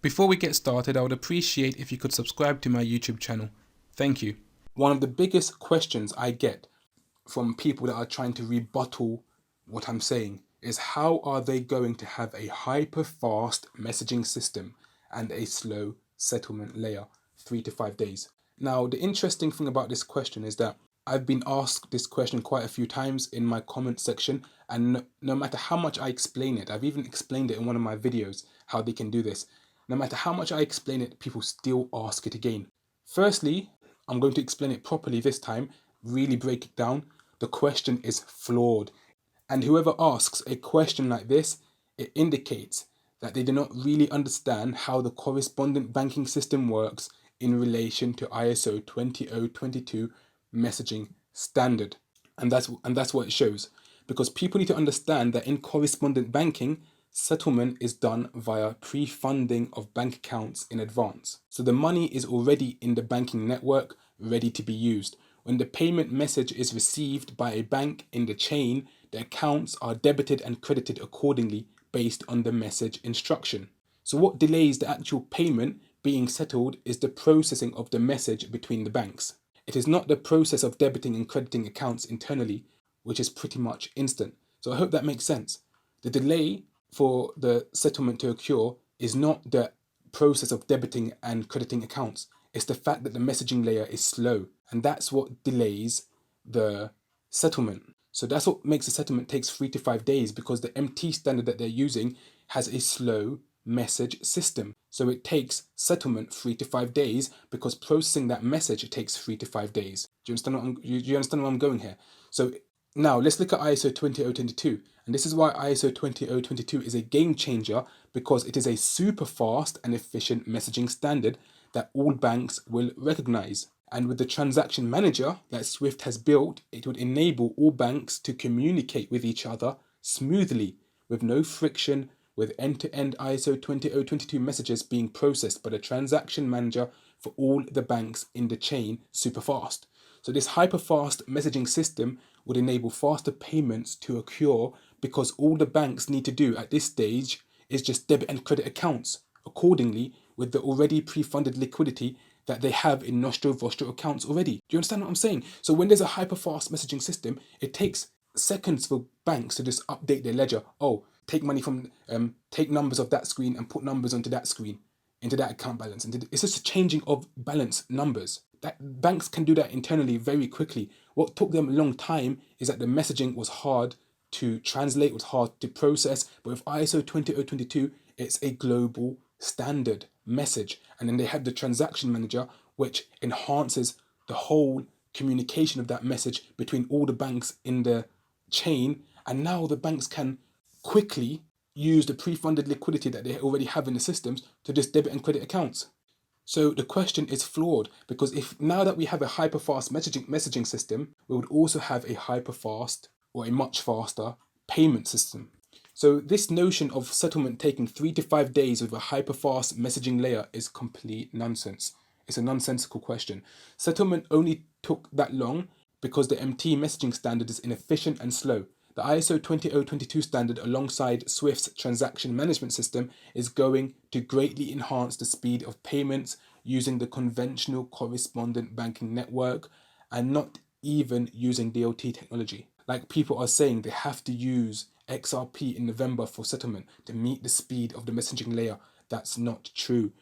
Before we get started, I would appreciate if you could subscribe to my YouTube channel. Thank you. One of the biggest questions I get from people that are trying to rebuttal what I'm saying is how are they going to have a hyper-fast messaging system and a slow settlement layer, 3 to 5 days? Now, the interesting thing about this question is that I've been asked this question quite a few times in my comment section, and no matter how much I explain it, I've even explained it in one of my videos, how they can do this. No matter how much I explain it, people still ask it again. Firstly, I'm going to explain it properly this time, really break it down. The question is flawed. And whoever asks a question like this, it indicates that they do not really understand how the correspondent banking system works in relation to ISO 20022 messaging standard. And that's what it shows. Because people need to understand that in correspondent banking, settlement is done via pre-funding of bank accounts in advance. So the money is already in the banking network, ready to be used. When the payment message is received by a bank in the chain, the accounts are debited and credited accordingly based on the message instruction. So what delays the actual payment being settled is the processing of the message between the banks. It is not the process of debiting and crediting accounts internally, which is pretty much instant. So I hope that makes sense. The delay for the settlement to occur is not the process of debiting and crediting accounts. It's the fact that the messaging layer is slow, and that's what delays the settlement. So that's what makes the settlement takes 3 to 5 days, because the MT standard that they're using has a slow message system. So it takes settlement 3 to 5 days because processing that message takes 3 to 5 days. Do you understand where I'm going here? So now let's look at ISO 20022. And this is why ISO 20022 is a game changer, because it is a super fast and efficient messaging standard that all banks will recognize. And with the transaction manager that Swift has built, it would enable all banks to communicate with each other smoothly with no friction, with end-to-end ISO 20022 messages being processed by the transaction manager for all the banks in the chain super fast. So this hyper-fast messaging system would enable faster payments to occur, because all the banks need to do at this stage is just debit and credit accounts accordingly with the already pre-funded liquidity that they have in Nostro Vostro accounts already. Do you understand what I'm saying? So when there's a hyper-fast messaging system, it takes seconds for banks to just update their ledger. Oh, take money from, take numbers of that screen and put numbers onto that screen, into that account balance. And it's just a changing of balance numbers. That banks can do that internally very quickly. What took them a long time is that the messaging was hard to translate, was hard to process. But with ISO 20022, it's a global standard message. And then they have the transaction manager, which enhances the whole communication of that message between all the banks in the chain. And now the banks can quickly use the pre-funded liquidity that they already have in the systems to just debit and credit accounts. So the question is flawed, because if now that we have a hyper-fast messaging system, we would also have a hyper-fast or a much faster payment system. So this notion of settlement taking 3 to 5 days with a hyper-fast messaging layer is complete nonsense. It's a nonsensical question. Settlement only took that long because the MT messaging standard is inefficient and slow. The ISO 20022 standard alongside Swift's transaction management system is going to greatly enhance the speed of payments using the conventional correspondent banking network and not even using DOT technology. Like people are saying they have to use XRP in November for settlement to meet the speed of the messaging layer. That's not true.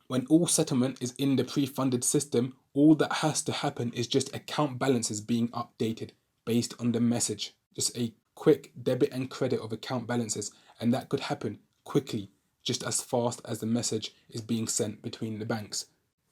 When all settlement is in the pre-funded system, all that has to happen is just account balances being updated based on the message. Just a quick debit and credit of account balances, and that could happen quickly, just as fast as the message is being sent between the banks.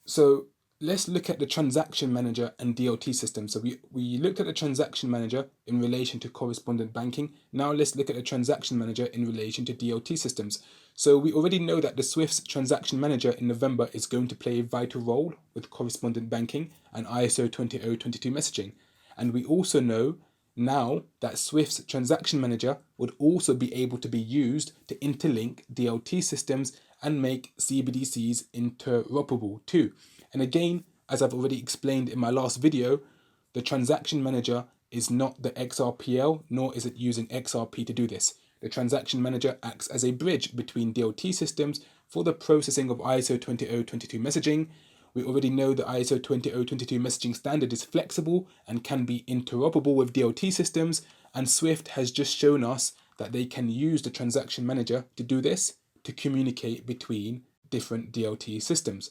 So let's look at the transaction manager and DLT system. So we looked at the transaction manager in relation to correspondent banking. Now let's look at the transaction manager in relation to DLT systems. So we already know that the Swift's transaction manager in November is going to play a vital role with correspondent banking and ISO 20022 messaging. And we also know now that Swift's transaction manager would also be able to be used to interlink DLT systems and make CBDCs interoperable too. And again, as I've already explained in my last video, the transaction manager is not the XRPL, nor is it using XRP to do this. The transaction manager acts as a bridge between DLT systems for the processing of ISO 20022 messaging. We already know the ISO 20022 messaging standard is flexible and can be interoperable with DLT systems, and Swift has just shown us that they can use the transaction manager to do this, to communicate between different DLT systems.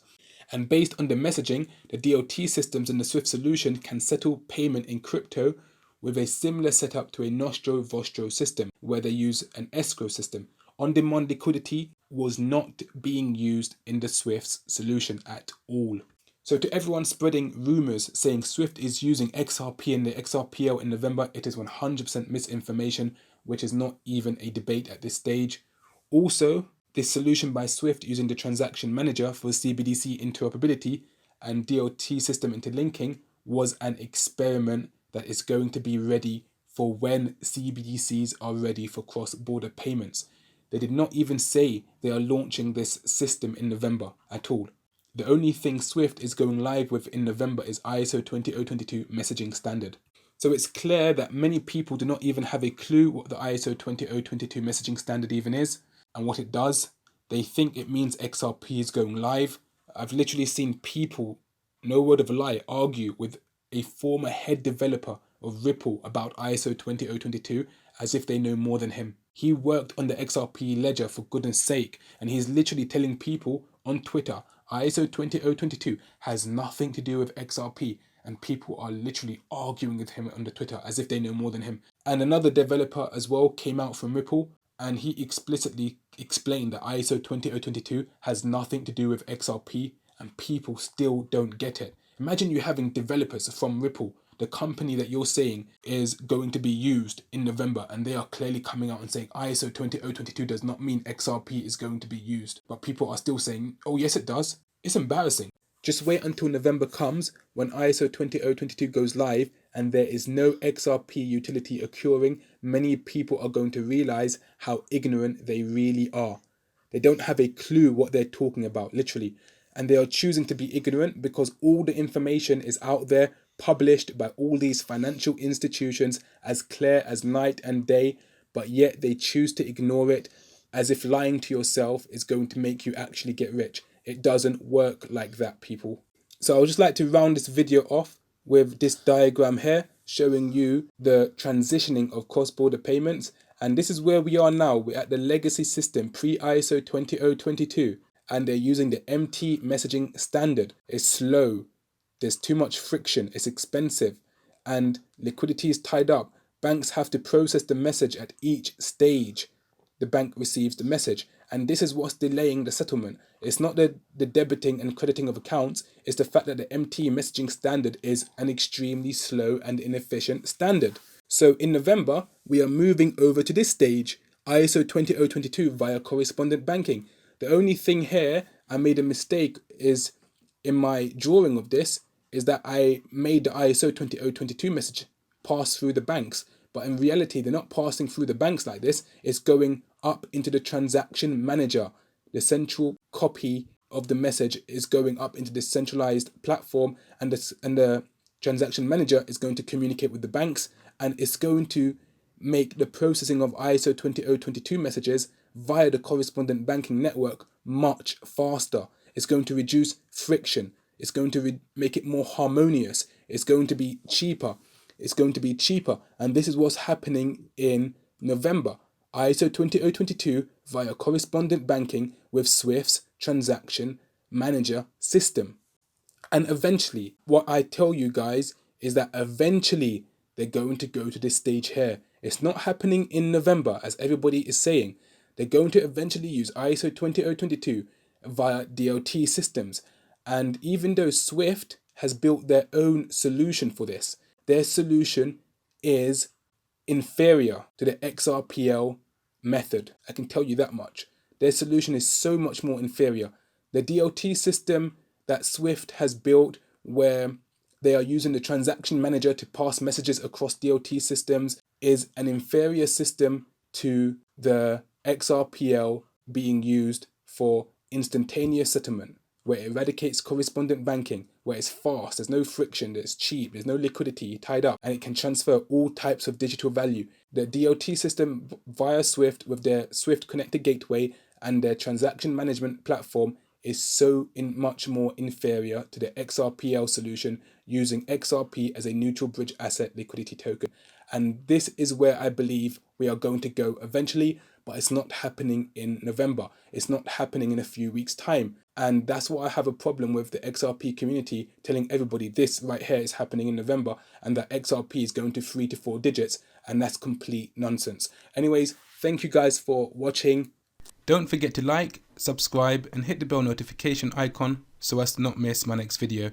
And based on the messaging, the DLT systems in the Swift solution can settle payment in crypto with a similar setup to a Nostro-Vostro system, where they use an escrow system. On-demand liquidity was not being used in the Swift's solution at all. So to everyone spreading rumors saying Swift is using XRP and the XRPL in November, it is 100% misinformation, which is not even a debate at this stage. Also, this solution by Swift using the transaction manager for CBDC interoperability and DLT system interlinking was an experiment that is going to be ready for when CBDCs are ready for cross-border payments. They did not even say they are launching this system in November at all. The only thing Swift is going live with in November is ISO 20022 messaging standard. So it's clear that many people do not even have a clue what the ISO 20022 messaging standard even is and what it does. They think it means XRP is going live. I've literally seen people, no word of a lie, argue with a former head developer of Ripple about ISO 20022 as if they know more than him. He worked on the XRP ledger, for goodness sake, and he's literally telling people on Twitter ISO 20022 has nothing to do with XRP, and people are literally arguing with him on the Twitter as if they know more than him. And another developer as well came out from Ripple, and he explicitly explained that ISO 20022 has nothing to do with XRP, and people still don't get it. Imagine you having developers from Ripple, the company that you're saying is going to be used in November, and they are clearly coming out and saying ISO 20022 does not mean XRP is going to be used. But people are still saying, oh yes it does. It's embarrassing. Just wait until November comes when ISO 20022 goes live and there is no XRP utility occurring. Many people are going to realize how ignorant they really are. They don't have a clue what they're talking about, literally. And they are choosing to be ignorant because all the information is out there, published by all these financial institutions as clear as night and day, but yet they choose to ignore it as if lying to yourself is going to make you actually get rich. It doesn't work like that, people. So I would just like to round this video off with this diagram here showing you the transitioning of cross-border payments. And this is where we are now. We're at the legacy system pre-ISO 20022, and they're using the MT messaging standard. It's slow. There's too much friction. It's expensive. And liquidity is tied up. Banks have to process the message at each stage the bank receives the message. And this is what's delaying the settlement. It's not the debiting and crediting of accounts. It's the fact that the MT messaging standard is an extremely slow and inefficient standard. So in November, we are moving over to this stage, ISO 20022 via correspondent banking. The only thing here, I made a mistake is in my drawing of this, is that I made the ISO 20022 message pass through the banks. But in reality, they're not passing through the banks like this. It's going up into the transaction manager. The central copy of the message is going up into this centralized platform, and the transaction manager is going to communicate with the banks, and it's going to make the processing of ISO 20022 messages via the correspondent banking network much faster. It's going to reduce friction. It's going to make it more harmonious. It's going to be cheaper. It's going to be cheaper. And this is what's happening in November. ISO 20022 via correspondent banking with Swift's transaction manager system. And eventually, what I tell you guys is that eventually they're going to go to this stage here. It's not happening in November, as everybody is saying. They're going to eventually use ISO 20022 via DLT systems. And even though Swift has built their own solution for this, their solution is inferior to the XRPL method. I can tell you that much. Their solution is so much more inferior. The DLT system that Swift has built, where they are using the transaction manager to pass messages across DLT systems, is an inferior system to the XRPL being used for instantaneous settlement, where it eradicates correspondent banking, where it's fast, there's no friction, it's cheap, there's no liquidity tied up, and it can transfer all types of digital value. The DLT system via Swift with their Swift connected gateway and their transaction management platform is so much more inferior to the XRPL solution using XRP as a neutral bridge asset liquidity token. And this is where I believe we are going to go eventually, but it's not happening in November. It's not happening in a few weeks' time. And that's why I have a problem with the XRP community telling everybody this right here is happening in November and that XRP is going to 3 to 4 digits. And that's complete nonsense. Anyways, thank you guys for watching. Don't forget to like, subscribe, and hit the bell notification icon so as to not miss my next video.